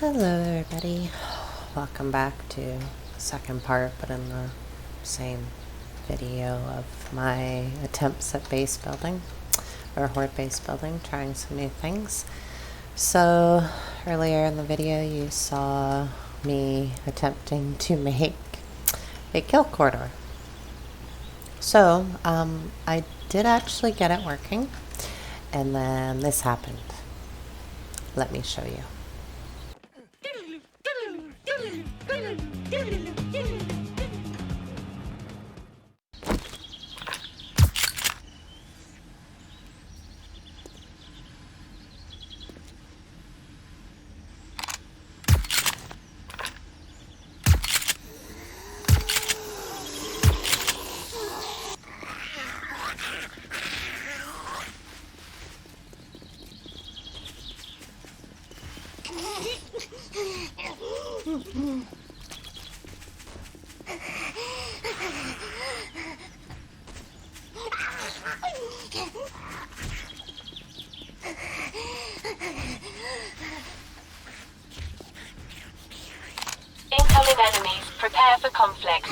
Hello everybody, welcome back to the second part, but in the same video of my attempts at base building, or horde base building, trying some new things. So earlier in the video you saw me attempting to make a kill corridor. So I did actually get it working, and then this happened. Let me show you. Incoming enemies, prepare for conflict.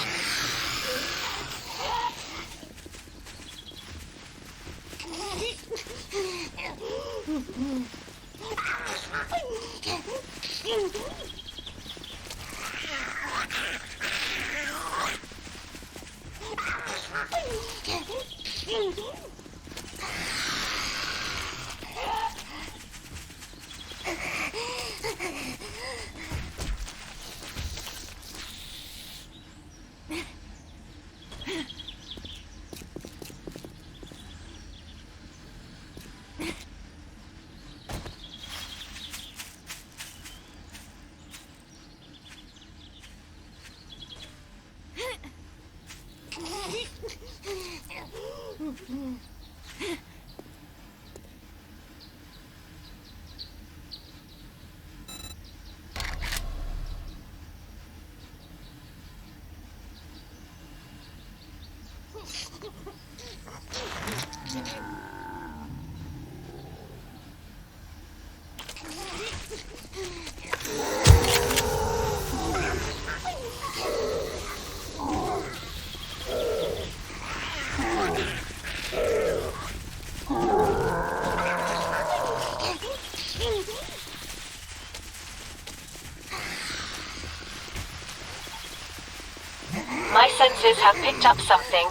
My senses have picked up something.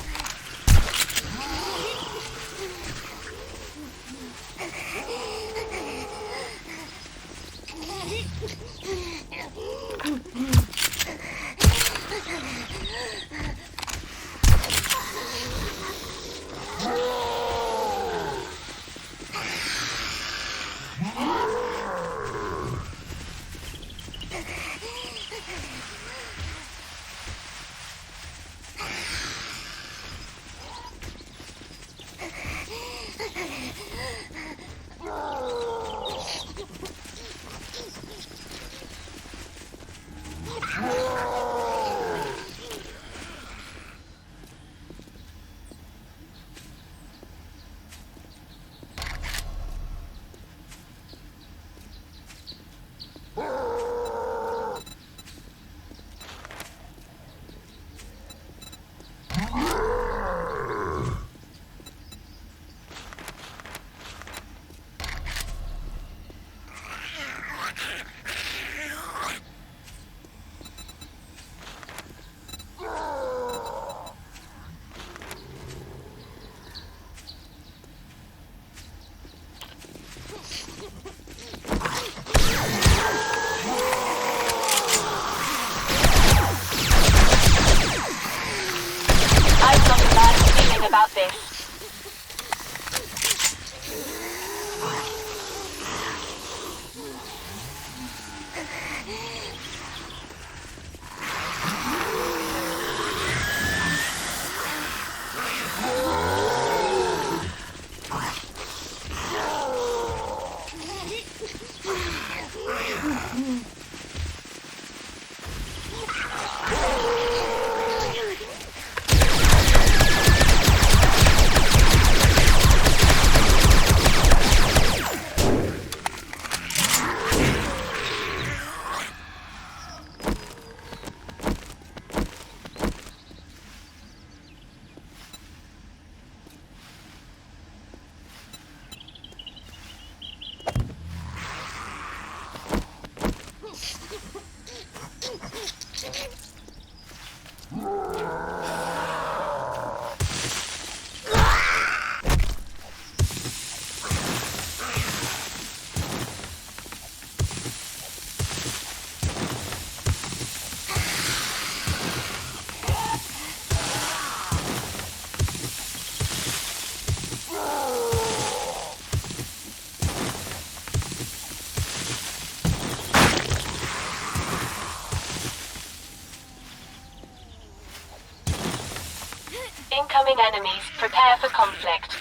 Incoming enemies. Prepare for conflict.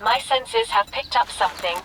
My senses have picked up something.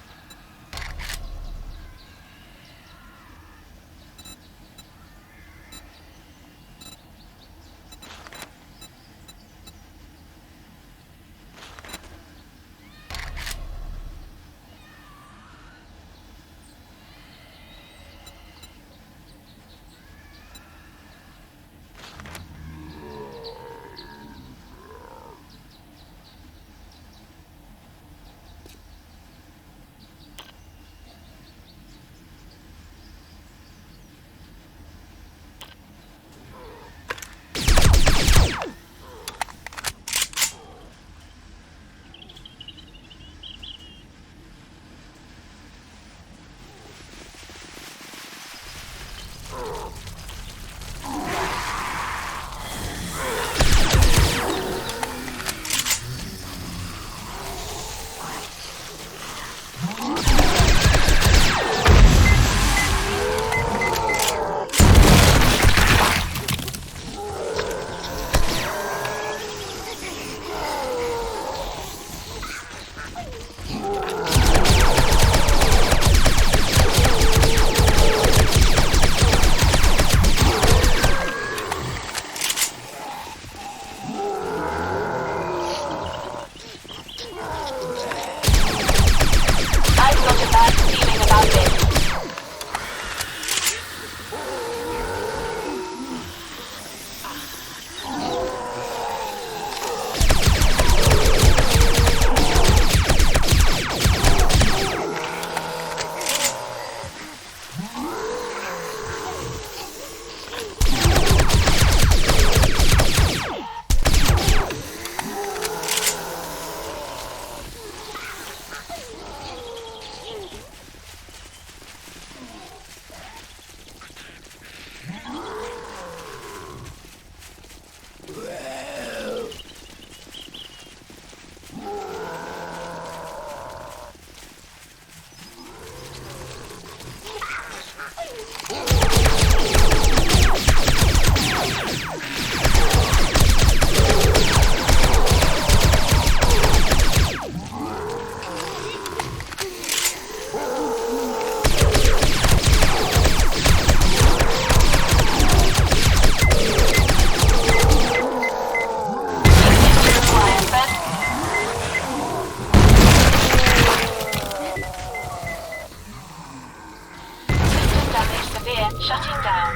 Shutting down.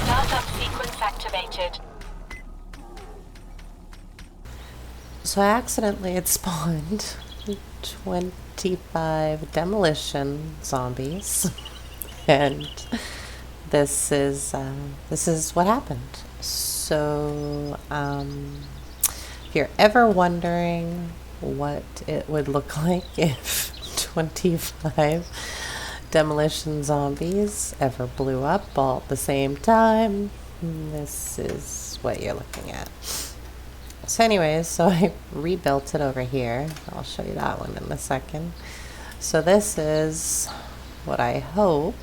Startup sequence activated. So I accidentally had spawned 25 demolition zombies, and this is what happened. So if you're ever wondering what it would look like if 25 demolition zombies ever blew up all at the same time, this is what you're looking at. So anyways, so I rebuilt it over here. I'll show you that one in a second. So this is what I hope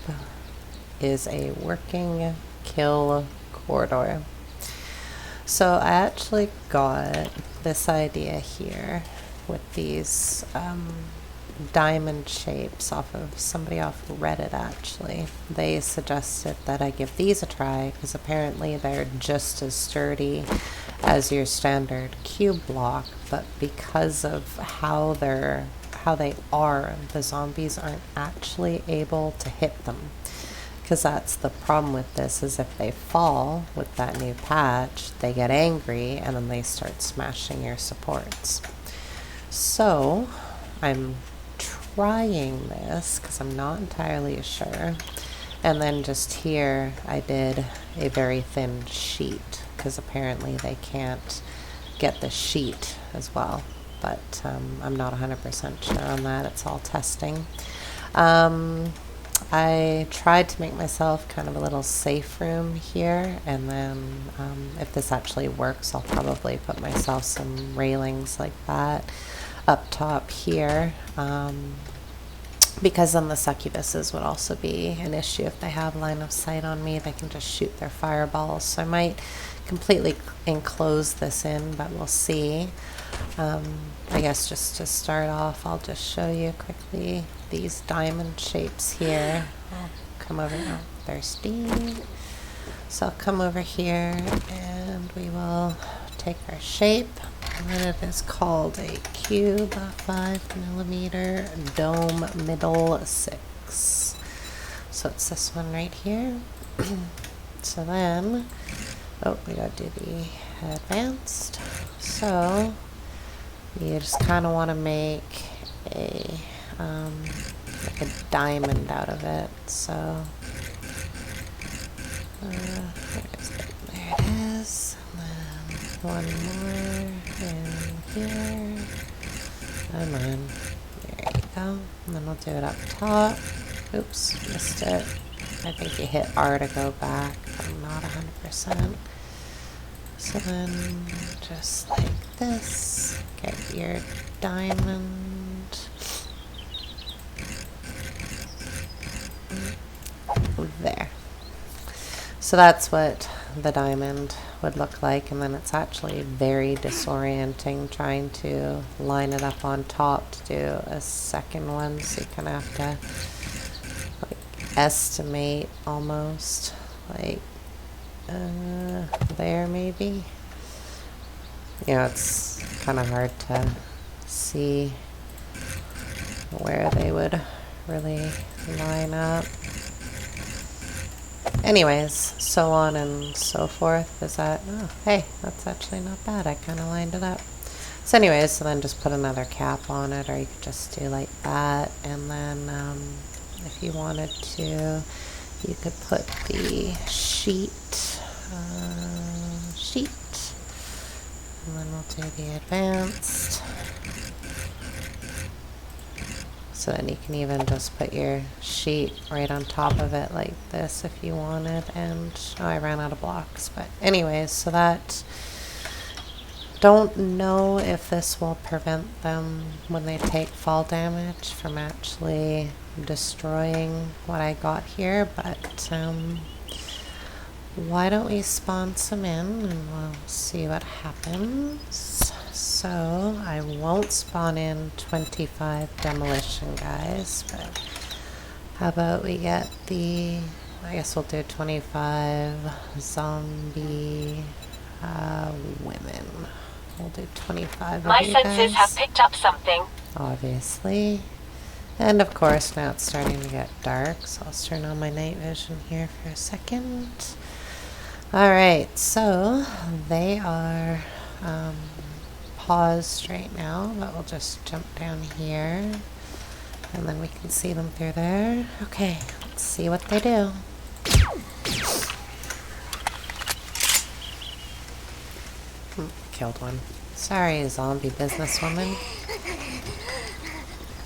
is a working kill corridor. So I actually got this idea here with these diamond shapes off of somebody off Reddit. Actually, they suggested that I give these a try because apparently they're just as sturdy as your standard cube block, but because of how they are, the zombies aren't actually able to hit them. Because that's the problem with this, is if they fall with that new patch, they get angry and then they start smashing your supports. So I'm trying this because I'm not entirely sure. And then just here I did a very thin sheet because apparently they can't get the sheet as well. But I'm not 100% sure on that. It's all testing. I tried to make myself kind of a little safe room here, and then if this actually works, I'll probably put myself some railings like that up top here, because then the succubuses would also be an issue. If they have line of sight on me, they can just shoot their fireballs. So I might completely enclose this in, but we'll see. I guess just to start off, I'll just show you quickly these diamond shapes here. I'll come over now. Thirsty. So I'll come over here and we will take our shape. And it is called a cube 5mm dome middle 6. So it's this one right here. So then, oh, we gotta do the advanced. So you just kind of want to make a like a diamond out of it. So there it is. And then one more in here. Come on. There you go. And then we'll do it up top. Oops, missed it. I think you hit R to go back, but I'm not 100%. So then, just like this, get your diamond there. So that's what the diamond would look like, and then it's actually very disorienting trying to line it up on top to do a second one, so you kind of have to like estimate almost, like there maybe. You know, it's kind of hard to see where they would really line up. Anyways, so on and so forth. Is that, oh, hey, that's actually not bad. I kind of lined it up. So anyways, so then just put another cap on it, or you could just do like that. And then if you wanted to, you could put the sheet, and then we'll do the advanced. So then you can even just put your sheet right on top of it like this if you wanted. And oh, I ran out of blocks. But anyways, so that, don't know if this will prevent them when they take fall damage from actually destroying what I got here. But why don't we spawn some in and we'll see what happens. So I won't spawn in 25 demolition guys, but how about we get the, I guess we'll do 25 zombie women. We'll do 25 My of you senses have guys, picked up something. obviously. And of course now it's starting to get dark, so I'll turn on my night vision here for a second. Alright, so they are paused right now, but we'll just jump down here and then we can see them through there. Okay, let's see what they do. Killed one. Sorry, zombie businesswoman.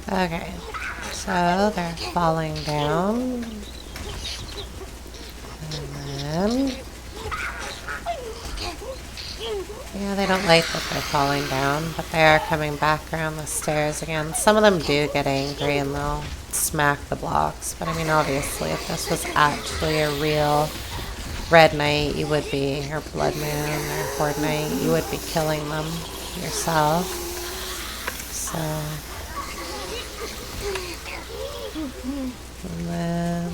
Okay, so they're falling down. And then Yeah, they don't like that they're falling down, but they are coming back around the stairs again. Some of them do get angry and they'll smack the blocks, but I mean, obviously, if this was actually a real Red Knight, you would be, or Blood Moon, or Horde Knight, you would be killing them yourself. So, and then,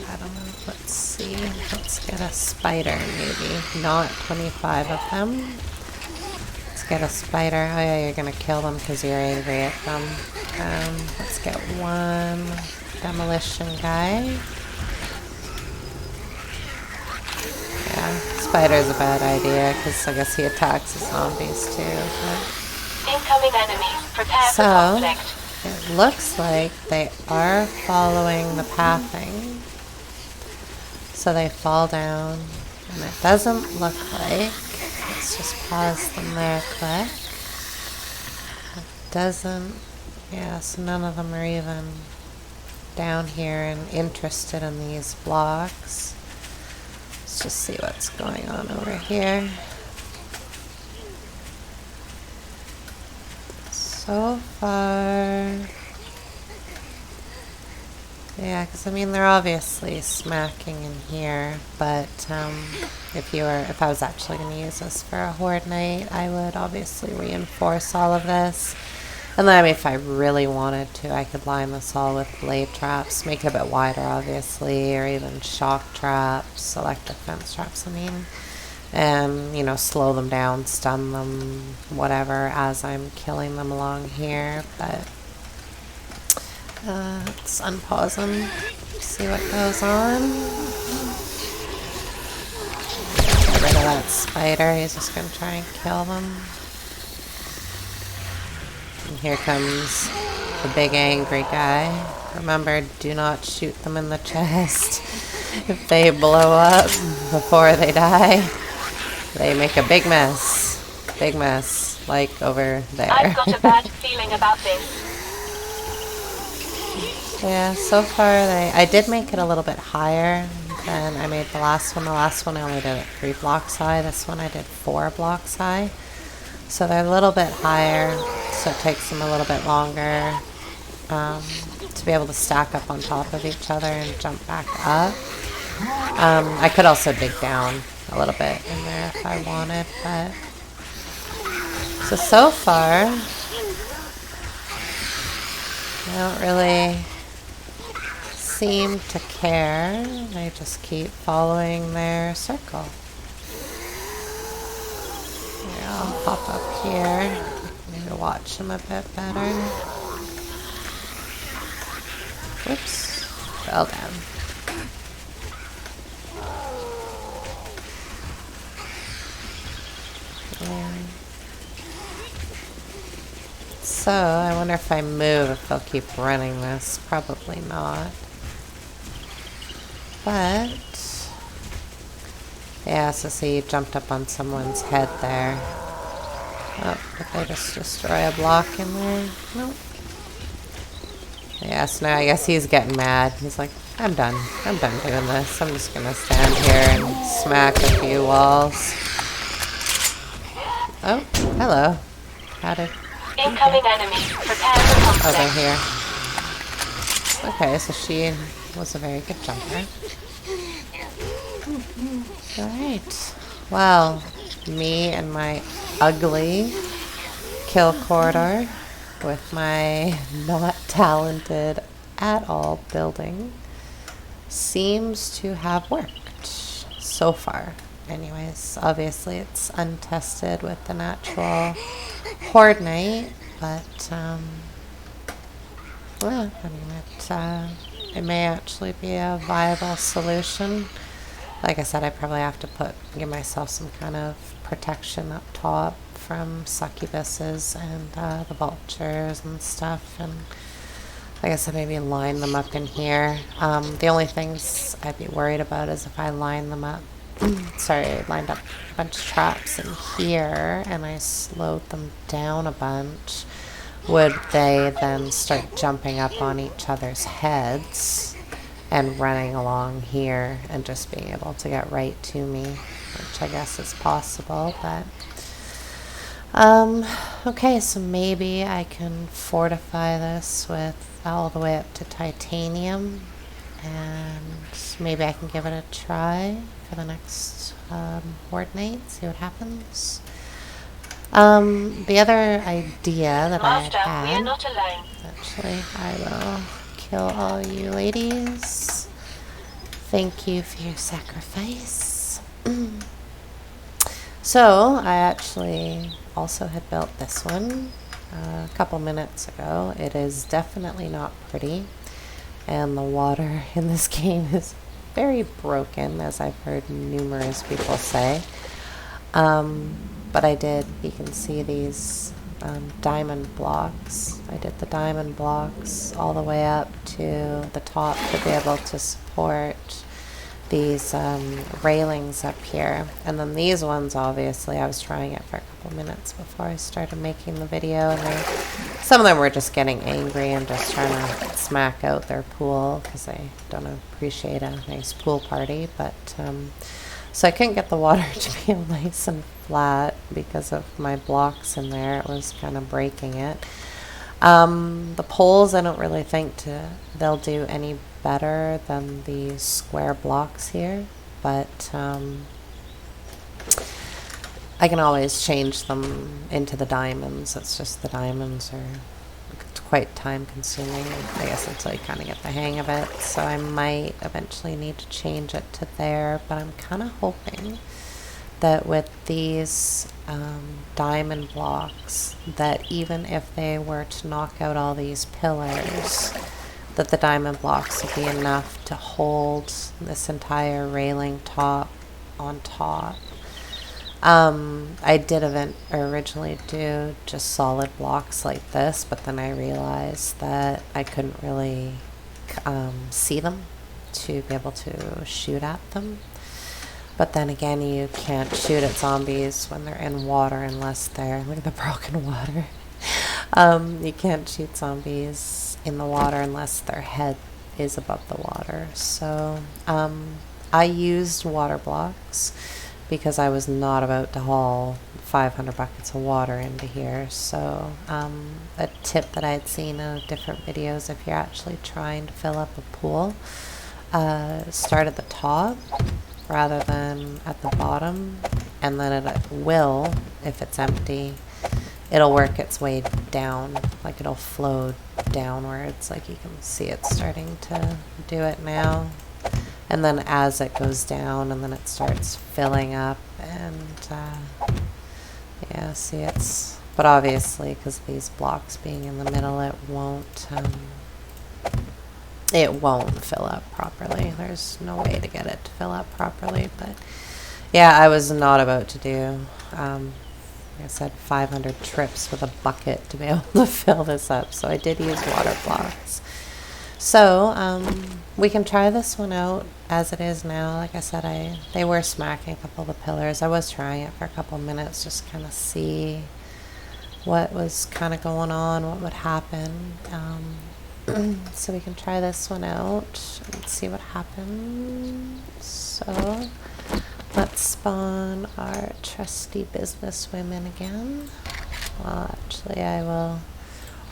I don't know, let's see, let's get a spider maybe, not 25 of them. Let's get a spider. Oh yeah, you're gonna kill them because you're angry at them. Let's get one demolition guy. Yeah, spider's a bad idea because I guess he attacks the zombies too. But... Incoming enemies. Prepare for So, conflict. it looks like they are following the pathing. So they fall down, and it doesn't look like, let's just pause them there quick. It doesn't, yeah, so none of them are even down here and interested in these blocks. Let's just see what's going on over here. So far, yeah, because I mean they're obviously smacking in here, but if I was actually going to use this for a Horde Night, I would obviously reinforce all of this. And then I mean, if I really wanted to, I could line this all with blade traps, make it a bit wider obviously, or even shock traps, electric fence traps I mean. And, you know, slow them down, stun them, whatever, as I'm killing them along here. But let's unpause them, see what goes on. Get rid of that spider, he's just going to try and kill them. And here comes the big angry guy. Remember, do not shoot them in the chest. If they blow up before they die, they make a big mess, like over there. I've got a bad feeling about this. Yeah, so far I did make it a little bit higher than I made the last one. The last one I only did it 3 blocks high. This one I did 4 blocks high. So they're a little bit higher, so it takes them a little bit longer to be able to stack up on top of each other and jump back up. I could also dig down a little bit in there if I wanted, but so far I don't really seem to care. They just keep following their circle. Here, I'll pop up here, maybe watch them a bit better. Whoops, fell down. So, I wonder if I move, if they'll keep running this. Probably not. But, yeah, so see, you jumped up on someone's head there. Oh, did they just destroy a block in there? Nope. Yeah, so now I guess he's getting mad. He's like, I'm done doing this. I'm just gonna stand here and smack a few walls. Oh, hello. How did... Incoming enemies. Prepare for conflict. Oh, they're here. Okay, so she was a very good jumper. Alright. Well, me and my ugly kill corridor with my not talented at all building seems to have worked so far. Anyways, obviously it's untested with the natural Horde Knight, but well, I mean it may actually be a viable solution. Like I said, I probably have to give myself some kind of protection up top from succubuses and the vultures and stuff, and like I said, maybe line them up in here. The only things I'd be worried about is if I line them up I lined up a bunch of traps in here and I slowed them down a bunch, would they then start jumping up on each other's heads and running along here and just being able to get right to me, which I guess is possible, but Okay, so maybe I can fortify this with all the way up to titanium, and maybe I can give it a try for the next horde night, see what happens. The other idea that I Master, had we are not alone. actually, I will kill all you ladies. Thank you for your sacrifice. So, I actually also had built this one a couple minutes ago. It is definitely not pretty, and the water in this game is very broken, as I've heard numerous people say. But you can see these diamond blocks. I did the diamond blocks all the way up to the top to be able to support these railings up here. And then these ones, obviously, I was trying it for a couple minutes before I started making the video, and some of them were just getting angry and just trying to smack out their pool because they don't appreciate a nice pool party. But so I couldn't get the water to be nice and flat because of my blocks in there. It was kind of breaking it. The poles, I don't really think they'll do any better than the square blocks here, but I can always change them into the diamonds. It's just the diamonds are quite time consuming, I guess, until you kind of get the hang of it. So I might eventually need to change it to there, but I'm kind of hoping that with these diamond blocks, that even if they were to knock out all these pillars, that the diamond blocks would be enough to hold this entire railing top on top. I did originally do just solid blocks like this, but then I realized that I couldn't really see them to be able to shoot at them. But then again, you can't shoot at zombies when they're in water unless they're, look at the broken water. You can't shoot zombies in the water unless their head is above the water. So I used water blocks because I was not about to haul 500 buckets of water into here. So a tip that I'd seen in different videos, if you're actually trying to fill up a pool, start at the top rather than at the bottom, and then it will, if it's empty, it'll work its way down, like it'll flow downwards, like you can see it starting to do it now. And then as it goes down, and then it starts filling up, and yeah, see, it's, but obviously because of these blocks being in the middle, it won't fill up properly. There's no way to get it to fill up properly. But yeah, I was not about to do, like I said, 500 trips with a bucket to be able to fill this up. So I did use water blocks. So we can try this one out as it is now. Like I said, they were smacking a couple of the pillars. I was trying it for a couple of minutes, just kind of see what was kind of going on, what would happen. So we can try this one out and see what happens. So let's spawn our trusty businesswomen again. Well, actually, I will.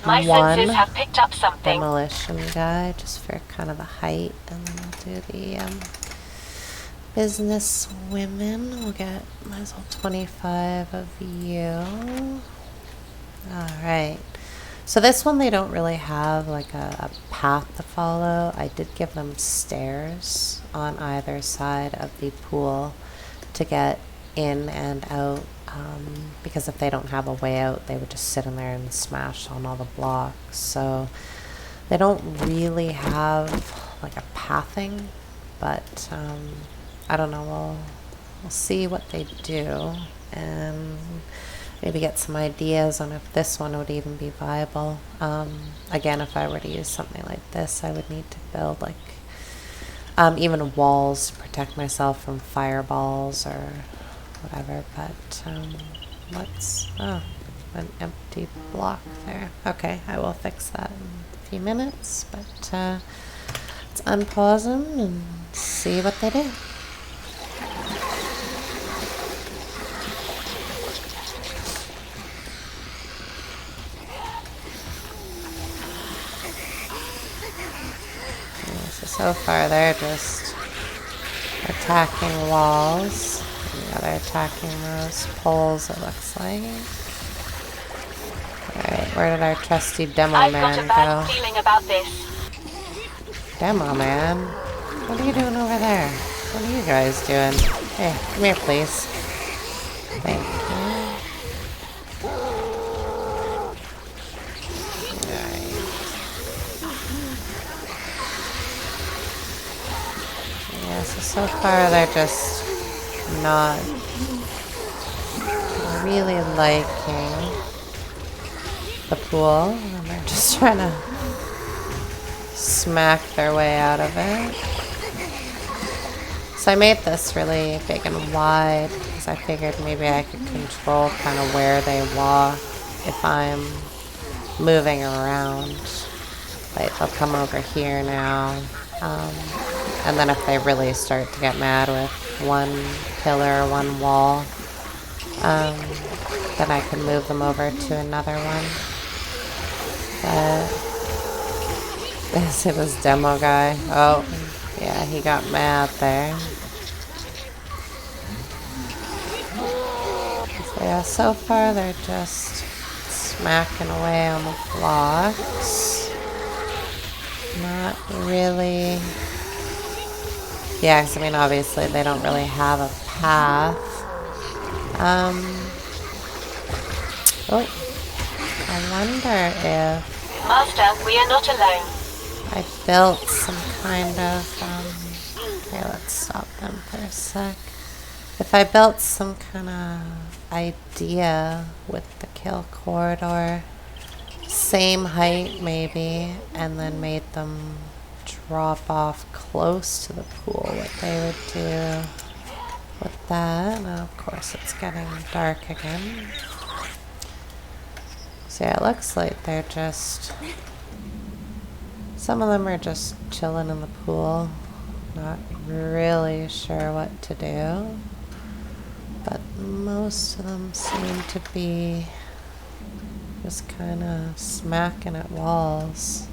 My senses have picked up something. Demolition guy, just for kind of the height, and then we'll do the business women. We'll get, might as well 25 of you. Alright, so this one they don't really have like a path to follow. I did give them stairs on either side of the pool to get in and out. Because if they don't have a way out, they would just sit in there and smash on all the blocks. So they don't really have like a pathing, but I don't know. We'll see what they do and maybe get some ideas on if this one would even be viable. Again, if I were to use something like this, I would need to build like even walls to protect myself from fireballs or whatever, but an empty block there. Okay, I will fix that in a few minutes, but let's unpause them and see what they do. so far they're just attacking walls. Yeah, they're attacking those poles, it looks like. Alright, where did our trusty demo I've man got a bad go? feeling about this. Demo man? What are you doing over there? What are you guys doing? Hey, come here, please. Thank you. Alright. Yeah, so far they're just not really liking the pool, and they're just trying to smack their way out of it. So I made this really big and wide because I figured maybe I could control kind of where they walk if I'm moving around. Like they'll come over here now, and then if they really start to get mad with one pillar, one wall, then I can move them over to another one. But see this demo guy. Oh, yeah, he got mad there. So yeah, so far they're just smacking away on the blocks. Not really. Yeah, 'cause I mean, obviously they don't really have a path. Oh, I wonder if Master, we are not alone. I built some kind of, okay, let's stop them for a sec. If I built some kind of idea with the kill corridor, same height maybe, and then made them drop off close to the pool, what they would do with that. Now, of course, it's getting dark again. So yeah, it looks like they're just... Some of them are just chilling in the pool, not really sure what to do. But most of them seem to be just kind of smacking at walls.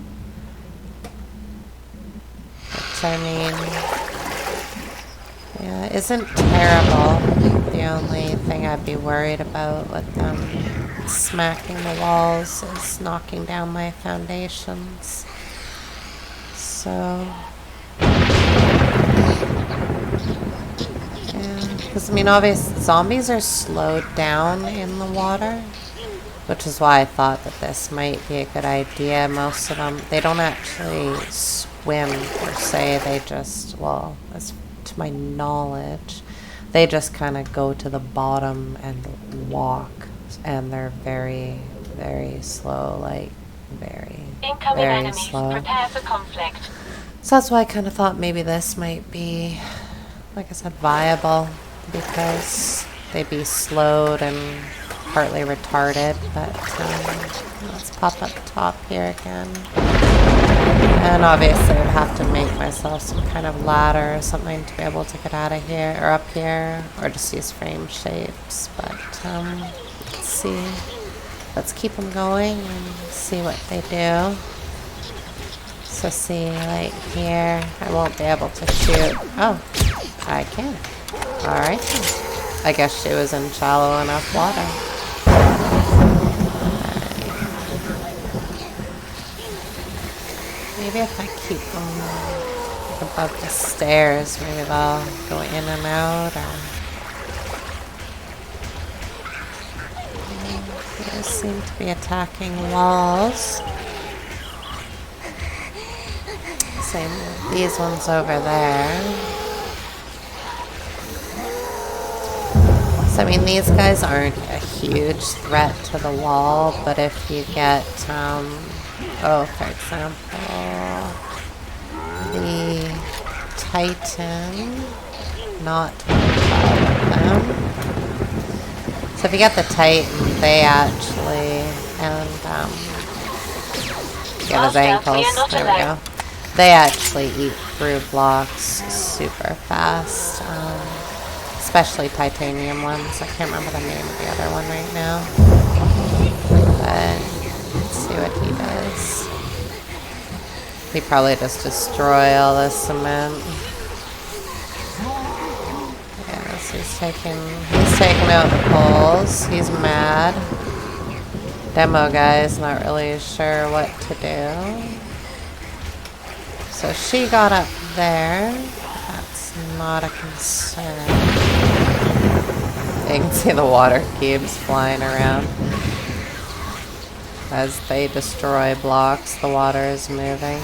Which, I mean, yeah, isn't terrible. The only thing I'd be worried about with them smacking the walls is knocking down my foundations. So, yeah, because I mean, obviously zombies are slowed down in the water, which is why I thought that this might be a good idea. Most of them, they don't actually swim per se, they just, well, as to my knowledge, they just kind of go to the bottom and walk, and they're very, very slow, like very, Incoming very enemies. slow. Prepare for conflict. So that's why I kind of thought maybe this might be, like I said, viable, because they'd be slowed and partly retarded. But let's pop up top here again. And obviously I'd have to make myself some kind of ladder or something to be able to get out of here, or up here, or just use frame shapes. But let's see. Let's keep them going and see what they do. So see, like here, I won't be able to shoot. Oh, I can. Alright. I guess she was in shallow enough water. Maybe if I keep them above the stairs, maybe they'll go in and out, or... They seem to be attacking walls. Same with these ones over there. So I mean, these guys aren't a huge threat to the wall, but if you get, oh, for example, the Titan, not them. So if you get the Titan, they actually, and get his ankles, there we go. They actually eat through blocks super fast, especially titanium ones. I can't remember the name of the other one right now. But let's see what he does. He probably just destroy all this cement. Yes, he's taking out the poles. He's mad. Demo guy's not really sure what to do. So she got up there. That's not a concern. You can see the water cubes flying around. As they destroy blocks, the water is moving.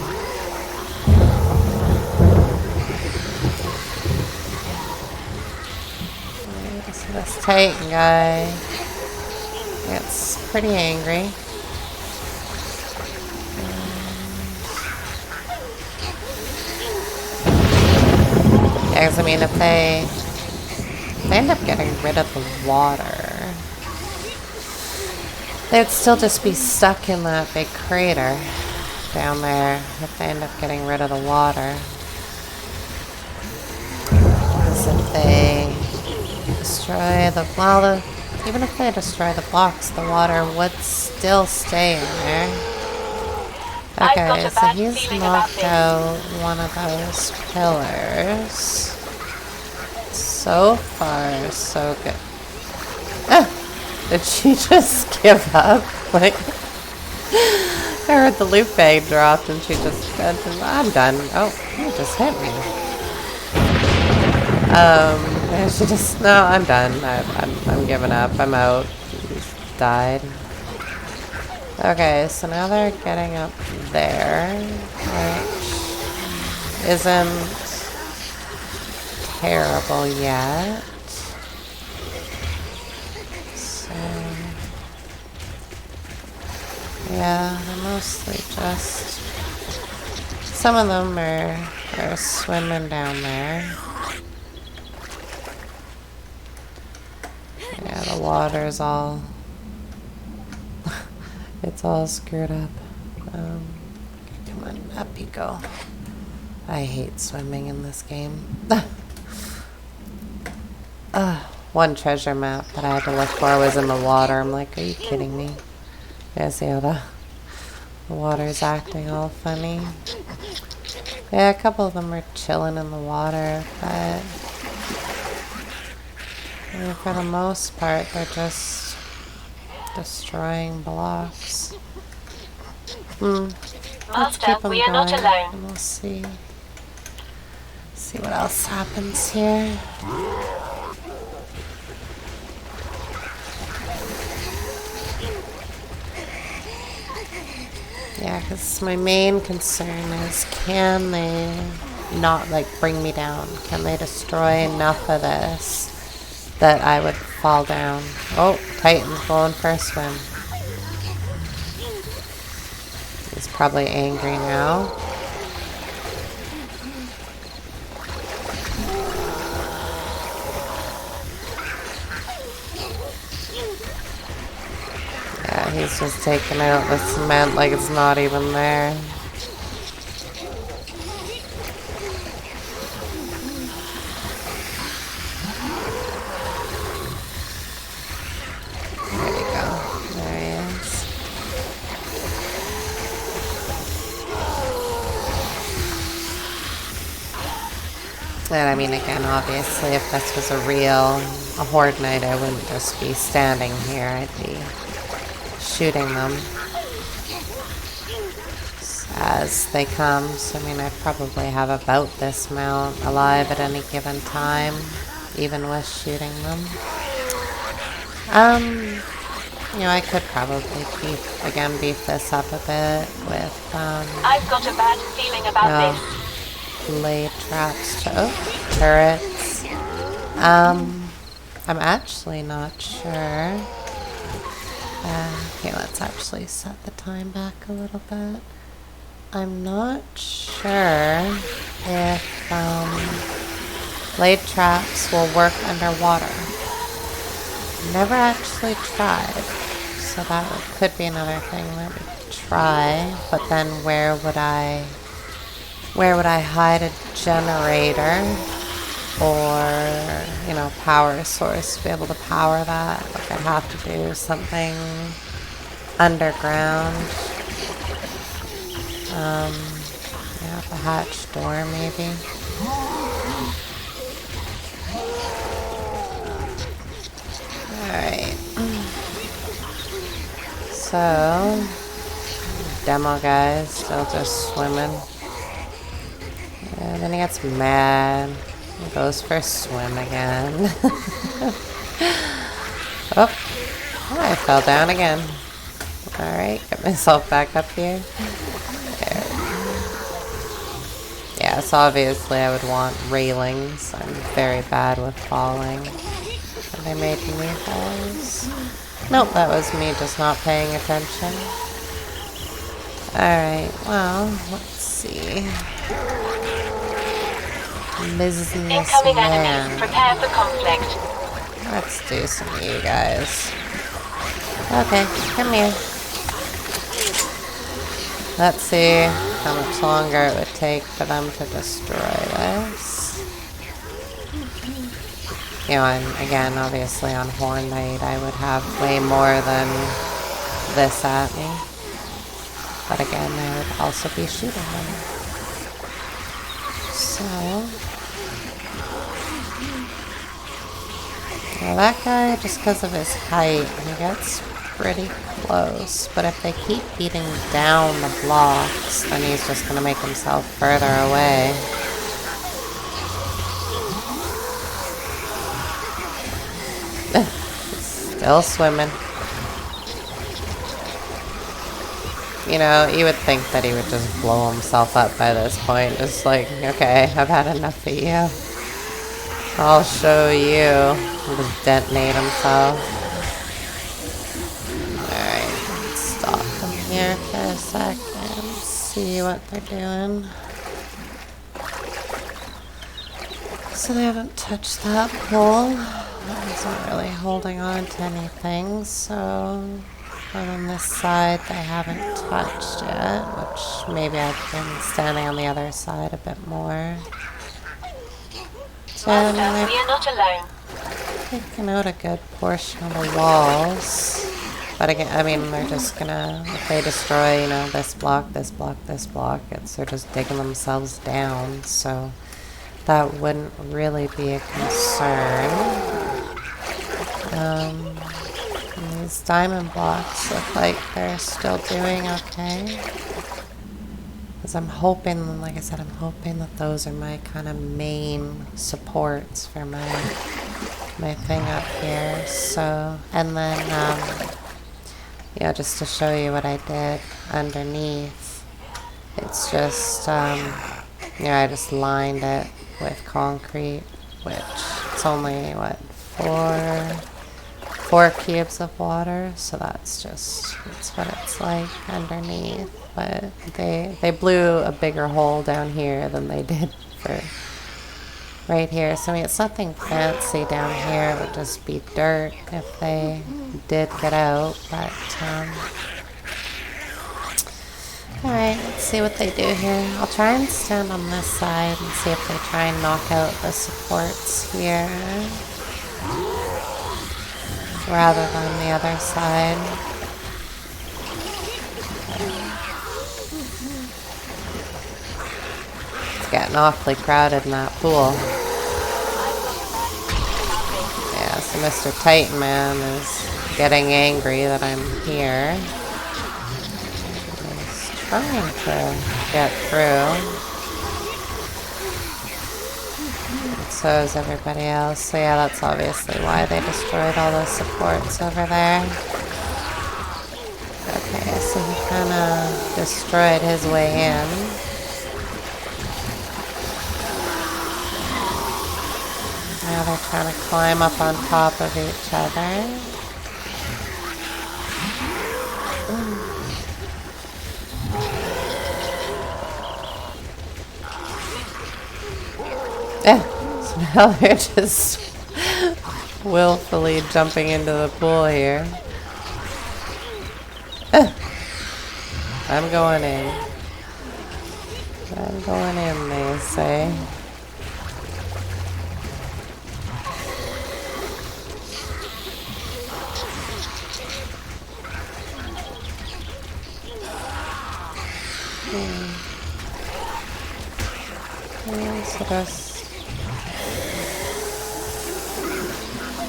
So this Titan guy gets pretty angry. Yeah, 'cause I mean, if they end up getting rid of the water, they'd still just be stuck in that big crater down there if they end up getting rid of the water. Because if they destroy even if they destroy the blocks, the water would still stay in there. Okay, so he's knocked out one of those pillars. So far, so good. Ah! Did she just give up? Like, I heard the loot bag dropped and she just said, I'm done. Oh, you just hit me. And she just, no, I'm done. I'm giving up. I'm out. She's died. Okay, so now they're getting up there, which isn't terrible yet. So, yeah, they're mostly just, some of them are swimming down there. Yeah, the water's all, it's all screwed up. Come on, up you go. I hate swimming in this game. One treasure map that I had to look for was in the water. I'm like, are you kidding me? Yeah, see how the water's acting all funny. Yeah, a couple of them are chilling in the water, but for the most part, they're just destroying blocks. Let's keep them we are not going, alone. and we'll see what else happens here. Yeah, because my main concern is, can they not, like, bring me down? Can they destroy enough of this that I would fall down? Oh, Titan's going for a swim. He's probably angry now. Yeah, he's just taking out the cement like it's not even there. There you go. There he is. And I mean, again, obviously, if this was a horde night, I wouldn't just be standing here. I'd be shooting them as they come. So, I mean, I probably have about this amount alive at any given time, even with shooting them. You know, I could probably beef this up a bit with, I've got a bad feeling about this. Laid traps to turrets. I'm actually not sure. Okay, let's actually set the time back a little bit. I'm not sure if laid traps will work underwater. Never actually tried, so that could be another thing that we could try. But then where would I hide a generator or, you know, power source to be able to power that? Like, I'd have to do something underground. out the hatch door, maybe. Alright. So, demo guy's still just swimming. And then he gets mad. He goes for a swim again. Oh, I fell down again. Alright, get myself back up here. There. Yeah, so obviously I would want railings. I'm very bad with falling. Are they making me falls? Nope, that was me just not paying attention. Alright, well, let's see. Business Incoming enemies. man. Prepare for conflict. Let's do some of you guys. Okay, come here. Let's see how much longer it would take for them to destroy this. You know, and again, obviously on Horde Night, I would have way more than this at me. But again, I would also be shooting them. So, well, that guy, just because of his height, he gets pretty close. But if they keep beating down the blocks, then he's just going to make himself further away. Still swimming. You know, you would think that he would just blow himself up by this point. Just like, okay, I've had enough of you. I'll show you. He'll just detonate himself. Alright, let's stop them here for a second. See what they're doing. So they haven't touched that pole. That isn't really holding on to anything, so on this side they haven't touched yet, which maybe I've been standing on the other side a bit more. Then Master, we are not alone. taking out a good portion of the walls. But again, I mean, they're just gonna, if they destroy, you know, this block, this block, this block, they're just digging themselves down, so that wouldn't really be a concern. These diamond blocks look like they're still doing okay. Because I'm hoping, like I said, I'm hoping that those are my kind of main supports for my thing up here. So, and then, yeah, just to show you what I did underneath. It's just, yeah, I just lined it with concrete, which it's only, what, four cubes of water, so that's what it's like underneath. But they blew a bigger hole down here than they did for right here. So I mean, it's nothing fancy down here. It would just be dirt if they did get out. But alright, let's see what they do here. I'll try and stand on this side and see if they try and knock out the supports here rather than the other side. It's getting awfully crowded in that pool. Yeah, so Mr. Titan Man is getting angry that I'm here. He's trying to get through. So is everybody else. So yeah, that's obviously why they destroyed all those supports over there. Okay, so he kind of destroyed his way in. Now they're trying to climb up on top of each other. Yeah. Now they're just willfully jumping into the pool here. I'm going in. I'm going in, they say.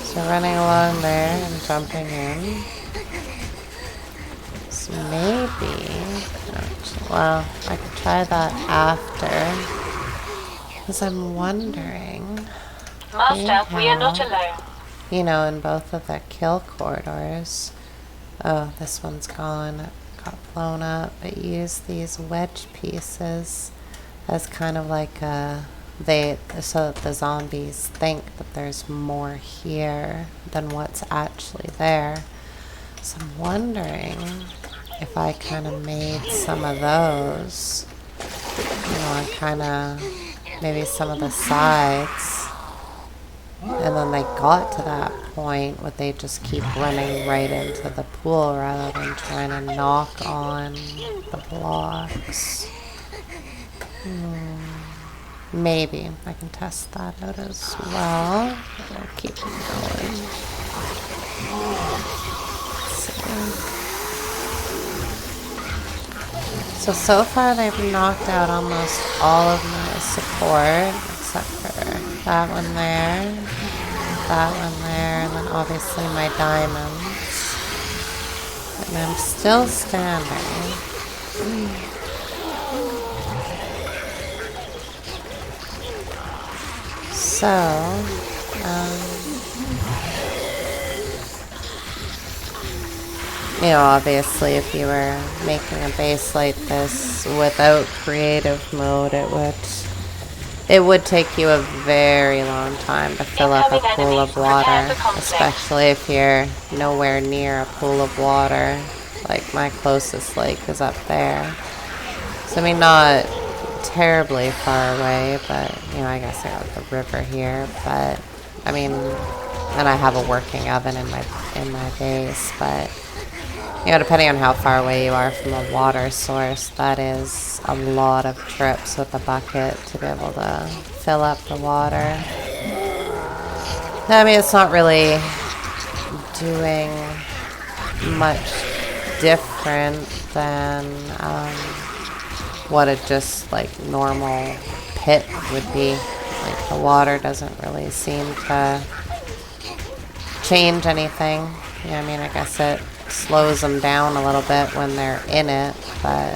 So running along there and jumping in. So maybe, well, I could try that after. Because I'm wondering, Master, we are not alone. you know, in both of the kill corridors. Oh, this one's gone. It got blown up. But use these wedge pieces as kind of like so that the zombies think that there's more here than what's actually there. So I'm wondering if I kind of made some of those, you know, and kind of maybe some of the sides, and then they got to that point where they just keep running right into the pool rather than trying to knock on the blocks. Maybe I can test that out as well. We'll keep it going. So far they've knocked out almost all of my support, except for that one there, and then obviously my diamonds. And I'm still standing. So, you know, obviously if you were making a base like this without creative mode, it would take you a very long time to fill up a pool of water, especially if you're nowhere near a pool of water. Like my closest lake is up there. So I mean, not terribly far away, but you know, I guess I got the river here, but I mean, and I have a working oven in my base, but you know, depending on how far away you are from a water source, that is a lot of trips with a bucket to be able to fill up the water. I mean, it's not really doing much different than what a just like normal pit would be. Like the water doesn't really seem to change anything. You know, I mean, I guess it slows them down a little bit when they're in it, but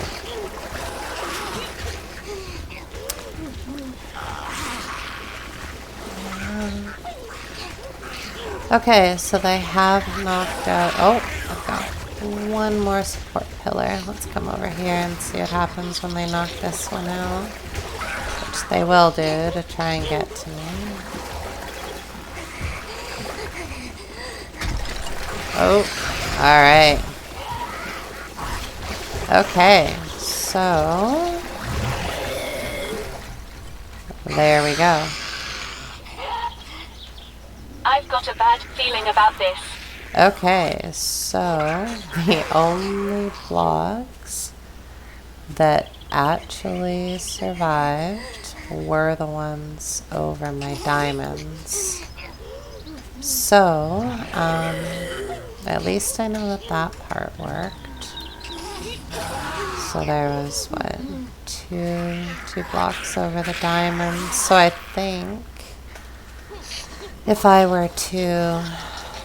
okay, so they have knocked out. Oh, I've got one more support pillar. Let's come over here and see what happens when they knock this one out, which they will do to try and get to me. Oh. Alright. Okay, so there we go. I've got a bad feeling about this. Okay, so the only blocks that actually survived were the ones over my diamonds. So, at least I know that that part worked. So there was, what, two blocks over the diamonds. So I think if I were to,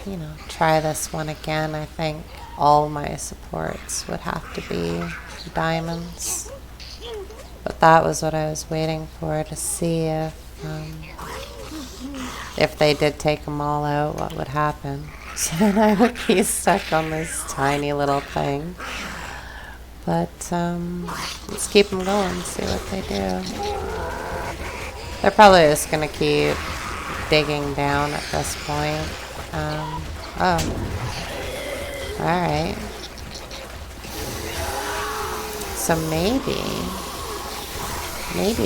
you know, try this one again, I think all my supports would have to be diamonds. But that was what I was waiting for, to see if they did take them all out, what would happen. So then I would be stuck on this tiny little thing. But let's keep them going, see what they do. They're probably just going to keep digging down at this point. Oh. Alright. So maybe,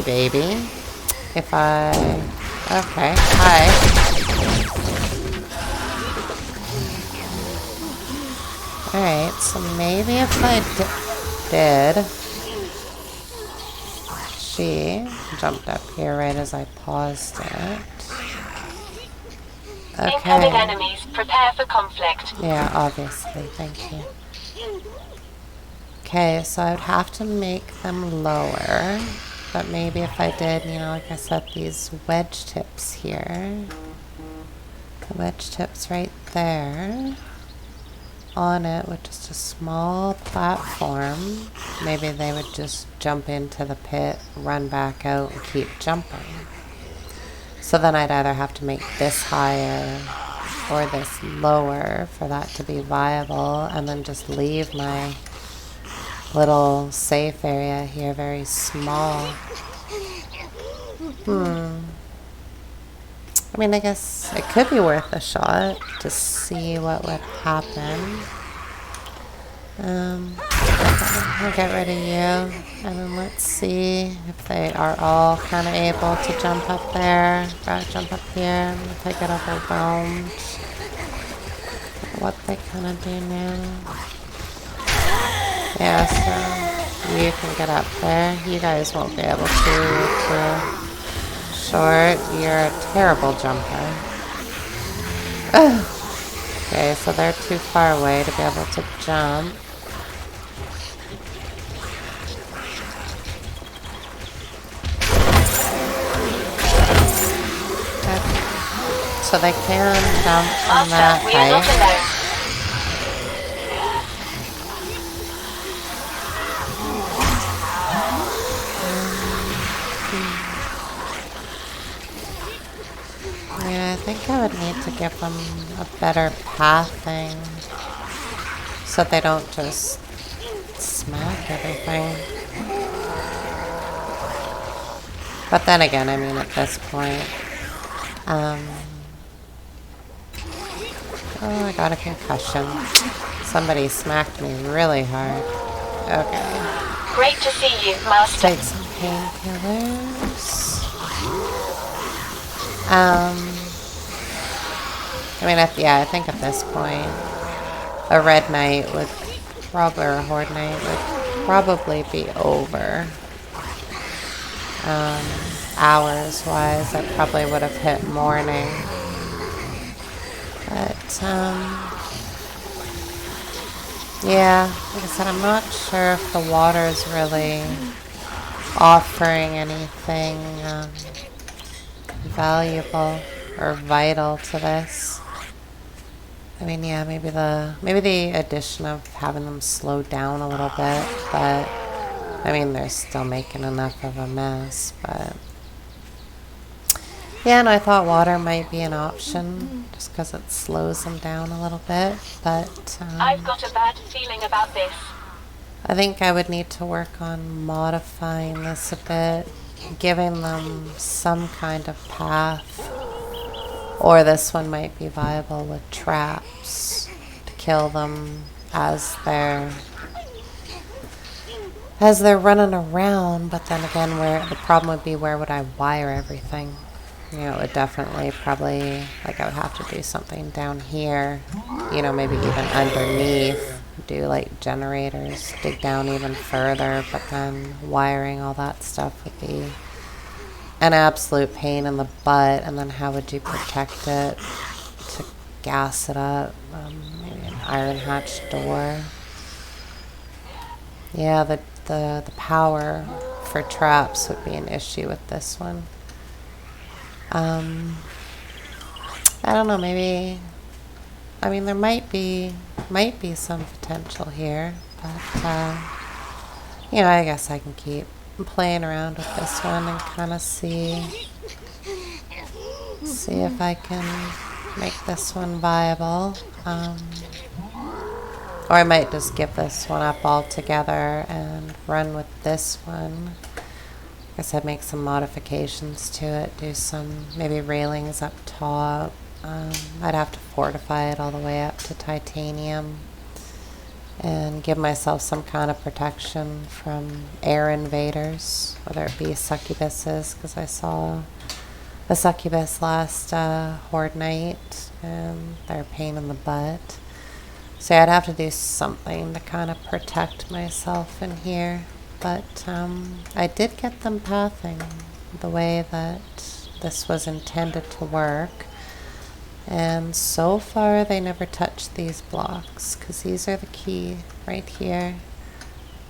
baby, if I... Okay, hi. Alright, so maybe if I did... She jumped up here right as I paused it. Okay. Incoming enemies, prepare for conflict. Yeah, obviously, thank you. Okay, so I would have to make them lower. but maybe if I did, you know, like I said, these wedge tips here, the wedge tips right there, on it with just a small platform, maybe they would just jump into the pit, run back out, and keep jumping. So then I'd either have to make this higher or this lower for that to be viable, and then just leave my little safe area here very small. I mean, I guess it could be worth a shot to see what would happen. I'll get rid of you, and then let's see if they are all kind of able to jump up there, jump up here, and if I get overwhelmed, what they kind of do now. Yeah, so you can get up there. You guys won't be able to. You're short. You're a terrible jumper. Okay, so they're too far away to be able to jump. So they can jump from that height. Yeah, I think I would need to give them a better pathing so they don't just smack everything. But then again, I mean, at this point, oh, I got a concussion. Somebody smacked me really hard. Okay. Great to see you, Master. Take some painkillers. I mean, I think at this point, a red knight would probably, or a horde knight would probably be over. Hours-wise, I probably would have hit morning. But, yeah, like I said, I'm not sure if the water is really offering anything valuable or vital to this. I mean, yeah, maybe the addition of having them slow down a little bit, but I mean, they're still making enough of a mess, but yeah, and I thought water might be an option just because it slows them down a little bit, but I've got a bad feeling about this. I think I would need to work on modifying this a bit, giving them some kind of path, or this one might be viable with traps to kill them as they're running around. But then again, where the problem would be, where would I wire everything? You know, it would definitely probably, like, I would have to do something down here, you know, maybe even underneath, do like generators, dig down even further, but then wiring all that stuff would be an absolute pain in the butt. And then how would you protect it to gas it up? Maybe an iron hatch door. Yeah, the power for traps would be an issue with this one. I don't know, maybe, I mean, there might be some potential here, but, you know, I guess I can keep playing around with this one and kind of see if I can make this one viable. Or I might just give this one up altogether and run with this one. I guess I'd make some modifications to it, do some maybe railings up top. I'd have to fortify it all the way up to titanium and give myself some kind of protection from air invaders, whether it be succubuses, because I saw a succubus last horde night and they're a pain in the butt. So I'd have to do something to kind of protect myself in here. But I did get them pathing the way that this was intended to work. And so far they never touched these blocks, because these are the key right here.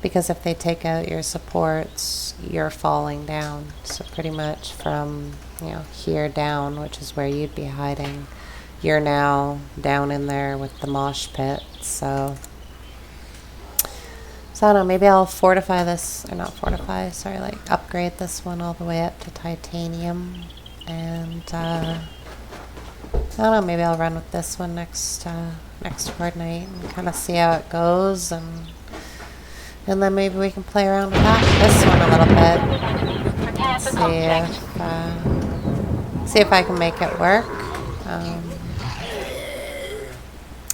Because if they take out your supports, you're falling down. So pretty much from, here down, which is where you'd be hiding, you're now down in there with the mosh pit. So I don't know, maybe I'll fortify this, or not fortify, sorry, like upgrade this one all the way up to titanium. And I don't know, maybe I'll run with this one next horde night and kind of see how it goes, and then maybe we can play around with this one a little bit. Prepare for conflict. See if I can make it work.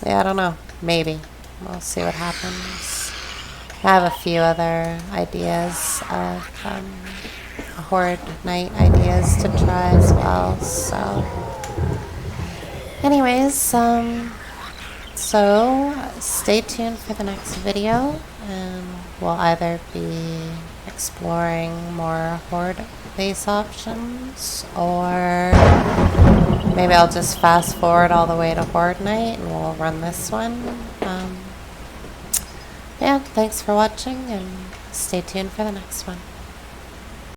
Yeah, I don't know. Maybe. We'll see what happens. I have a few other ideas of horde night ideas to try as well. So, anyways, so stay tuned for the next video, and we'll either be exploring more horde base options, or maybe I'll just fast forward all the way to horde night and we'll run this one. Yeah, thanks for watching, and stay tuned for the next one.